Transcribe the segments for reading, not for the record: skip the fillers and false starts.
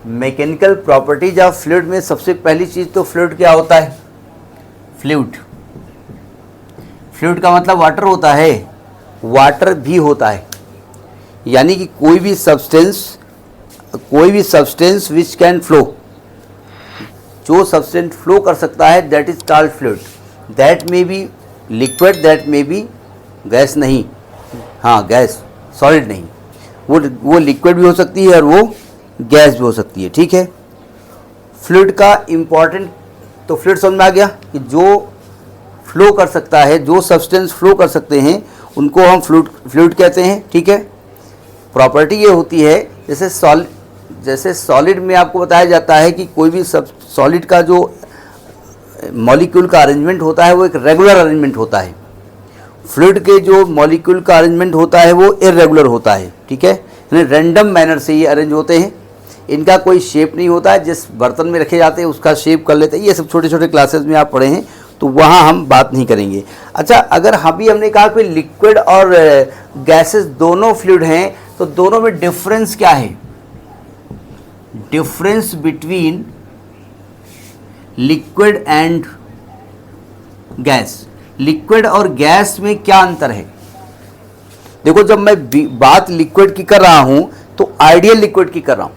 Mechanical properties of fluid में सबसे पहली चीज़ तो फ्लूइड क्या होता है? फ्लूइड, फ्लूइड का मतलब वाटर होता है, वाटर भी होता है, यानी कि कोई भी सब्सटेंस विच कैन फ्लो, जो सब्सटेंस फ्लो कर सकता है, that is called fluid. That may be liquid, that may be gas, नहीं, हाँ गैस, सॉलिड नहीं, वो लिक्विड भी हो सकती है और वो गैस भी हो सकती है, ठीक है। फ्लूइड का इम्पॉर्टेंट, तो फ्लूइड समझ में आ गया कि जो फ्लो कर सकता है, जो सब्सटेंस फ्लो कर सकते हैं उनको हम फ्लूइड कहते हैं, ठीक है। प्रॉपर्टी ये होती है, जैसे सॉलिड में आपको बताया जाता है कि कोई भी सॉलिड का जो मॉलिक्यूल का अरेंजमेंट होता है वो एक रेगुलर अरेंजमेंट होता है। फ्लूइड के जो मॉलिक्यूल का अरेंजमेंट होता है वो इर्रेगुलर होता है, ठीक है, यानी रैंडम मैनर से ये अरेंज होते हैं। इनका कोई शेप नहीं होता है, जिस बर्तन में रखे जाते हैं उसका शेप कर लेते हैं। ये सब छोटे छोटे क्लासेस में आप पढ़े हैं, तो वहाँ हम बात नहीं करेंगे। अच्छा, अगर हमने कहा कि लिक्विड और गैसेस दोनों फ्लूइड हैं, तो दोनों में डिफरेंस क्या है? Difference between liquid and gas, liquid और गैस में क्या अंतर है? देखो, जब मैं बात लिक्विड की कर रहा हूं तो आइडियल लिक्विड की कर रहा हूं,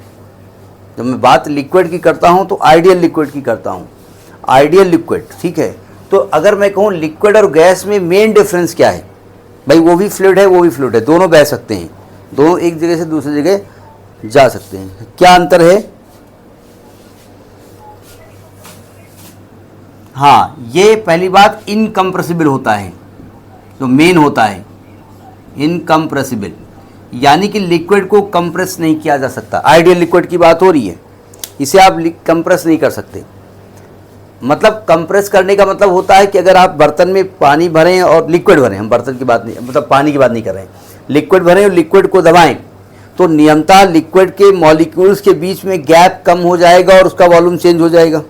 जब मैं बात लिक्विड की करता हूं तो आइडियल लिक्विड की करता हूं, आइडियल लिक्विड, ठीक है। तो अगर मैं कहूं लिक्विड और गैस में मेन डिफरेंस क्या है? भाई वो भी फ्लूइड है, वो भी फ्लूइड है, दोनों बह सकते हैं, दोनों एक जगह से दूसरी जगह जा सकते हैं। क्या अंतर है? हाँ, ये पहली बात, इनकम्प्रेसिबल होता है, जो मेन होता है इनकम्प्रेसिबल, यानी कि लिक्विड को कंप्रेस नहीं किया जा सकता। आइडियल लिक्विड की बात हो रही है, इसे आप कंप्रेस नहीं कर सकते। मतलब कंप्रेस करने का मतलब होता है कि अगर आप बर्तन में पानी भरें और लिक्विड भरें, हम बर्तन की बात नहीं, मतलब पानी की बात नहीं कर रहे हैं, लिक्विड भरें और लिक्विड को दबाएं, तो नियमतः लिक्विड के मॉलिक्यूल्स के बीच में गैप कम हो जाएगा और उसका वॉल्यूम चेंज हो जाएगा,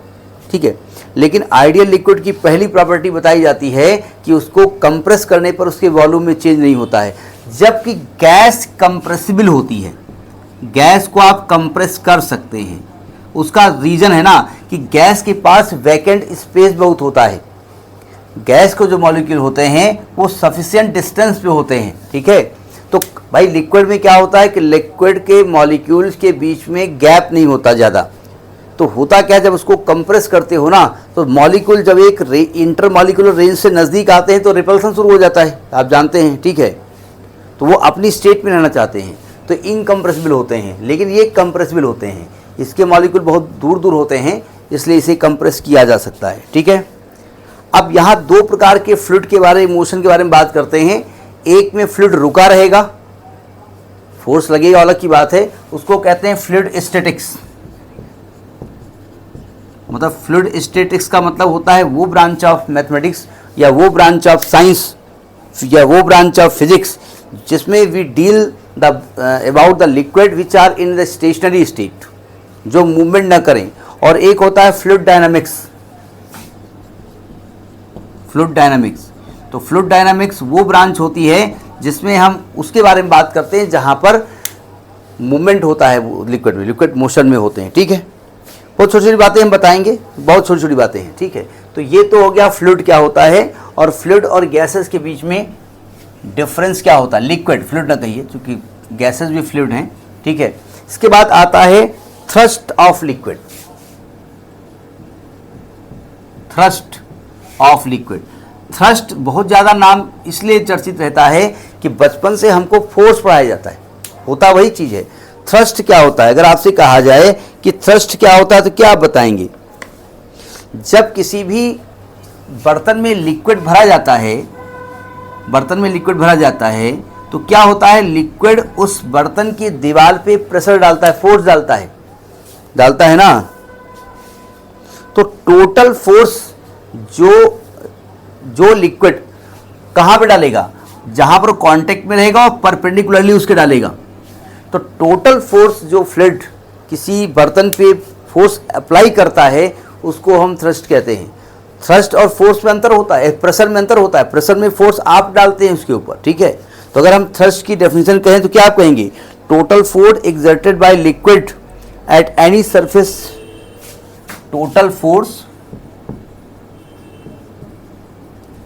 ठीक है। लेकिन आइडियल लिक्विड की पहली प्रॉपर्टी बताई जाती है कि उसको कंप्रेस करने पर उसके वॉल्यूम में चेंज नहीं होता है, जबकि गैस कंप्रेसिबल होती है। गैस को आप कंप्रेस कर सकते हैं, उसका रीज़न है ना कि गैस के पास वैकेंट स्पेस बहुत होता है। गैस को जो मॉलिक्यूल होते हैं वो सफिशिएंट डिस्टेंस पे होते हैं, ठीक है। तो भाई लिक्विड में क्या होता है कि लिक्विड के मॉलिक्यूल्स के बीच में गैप नहीं होता ज़्यादा। तो होता क्या, जब उसको कंप्रेस करते हो ना, तो मॉलिक्यूल जब एक इंटर मॉलिक्यूलर रेंज से नज़दीक आते हैं तो रिपल्सन शुरू हो जाता है, आप जानते हैं, ठीक है। तो वो अपनी स्टेट में रहना चाहते हैं, तो इनकम्प्रेसिबल होते हैं। लेकिन ये कंप्रेसिबल होते हैं, इसके मॉलिक्यूल बहुत दूर दूर होते हैं, इसलिए इसे कंप्रेस किया जा सकता है, ठीक है। अब यहाँ दो प्रकार के फ्लूइड के बारे में, मोशन के बारे में बात करते हैं। एक में फ्लूइड रुका रहेगा, फोर्स लगेगा, अलग की बात है, उसको कहते हैं फ्लूइड स्टैटिक्स। मतलब फ्लूइड स्टैटिक्स का मतलब होता है वो ब्रांच ऑफ मैथमेटिक्स या वो ब्रांच ऑफ साइंस या वो ब्रांच ऑफ फिजिक्स जिसमें we deal about the liquid which are in the stationary state, जो मूवमेंट न करें। और एक होता है फ्लूइड डायनामिक्स। फ्लूइड डायनामिक्स, तो फ्लूइड डायनामिक्स वो ब्रांच होती है जिसमें हम उसके बारे में बात करते हैं जहां पर मूवमेंट होता है, वो लिक्विड में, लिक्विड मोशन में होते हैं, ठीक है। बहुत छोटी छोटी बातें हम बताएंगे, बहुत छोटी छोटी बातें हैं, ठीक है। तो ये तो हो गया फ्लूइड क्या होता है, और फ्लूइड और गैसेस के बीच में डिफरेंस क्या होता है। लिक्विड, फ्लूइड ना कहिए क्योंकि गैसेस भी फ्लूइड हैं, ठीक है। इसके बाद आता है thrust of liquid. Thrust of liquid, thrust बहुत ज़्यादा नाम इसलिए चर्चित रहता है कि बचपन से हमको फोर्स पढ़ाया जाता है, होता वही चीज़ है। थ्रस्ट क्या होता है, अगर आपसे कहा जाए कि थ्रस्ट क्या होता है तो क्या आप बताएंगे? जब किसी भी बर्तन में लिक्विड भरा जाता है, बर्तन में लिक्विड भरा जाता है, तो क्या होता है, लिक्विड उस बर्तन की दीवार पे प्रेशर डालता है, फोर्स डालता है ना। तो टोटल फोर्स जो लिक्विड कहाँ पे डालेगा, जहां पर कांटेक्ट में रहेगा और परपेंडिकुलरली उसके डालेगा। तो टोटल फोर्स जो फ्लूइड किसी बर्तन पे फोर्स अप्लाई करता है उसको हम थ्रस्ट कहते हैं। थ्रस्ट और फोर्स में अंतर होता है, प्रेशर में अंतर होता है। प्रेशर में फोर्स आप डालते हैं उसके ऊपर, ठीक है। तो अगर हम थ्रस्ट की डेफिनेशन कहें तो क्या आप कहेंगे? Total force exerted by liquid at any surface total force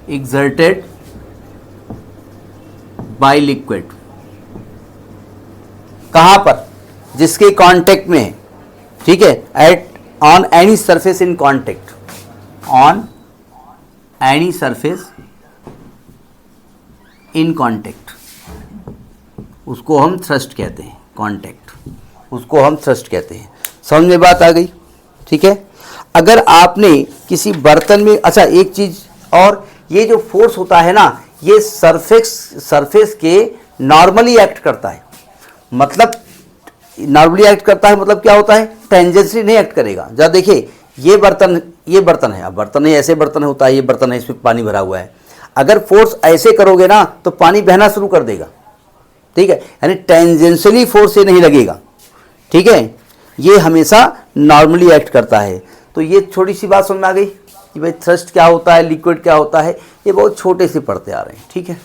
exerted by liquid, कहां पर, जिसके कांटेक्ट में है, ठीक है, at on any surface in contact, on any surface in contact, उसको हम थ्रस्ट कहते हैं, कांटेक्ट, उसको हम थ्रस्ट कहते हैं। समझ में बात आ गई, ठीक है। अगर आपने किसी बर्तन में, अच्छा एक चीज और, ये जो फोर्स होता है ना, ये सरफेस के नॉर्मली एक्ट करता है, मतलब नॉर्मली एक्ट करता है मतलब क्या होता है, टेंजेंसी नहीं एक्ट करेगा। जब देखिए ये बर्तन है, अब बर्तन है, ऐसे बर्तन होता है, ये बर्तन है, इसमें पानी भरा हुआ है, अगर फोर्स ऐसे करोगे ना तो पानी बहना शुरू कर देगा, ठीक है, यानी टेंजेंशियली फोर्स से नहीं लगेगा, ठीक है, ये हमेशा नॉर्मली एक्ट करता है। तो ये छोटी सी बात समझ में आ गई कि भाई थ्रस्ट क्या होता है, लिक्विड क्या होता है, ये बहुत छोटे से पढ़ते आ रहे हैं, ठीक है।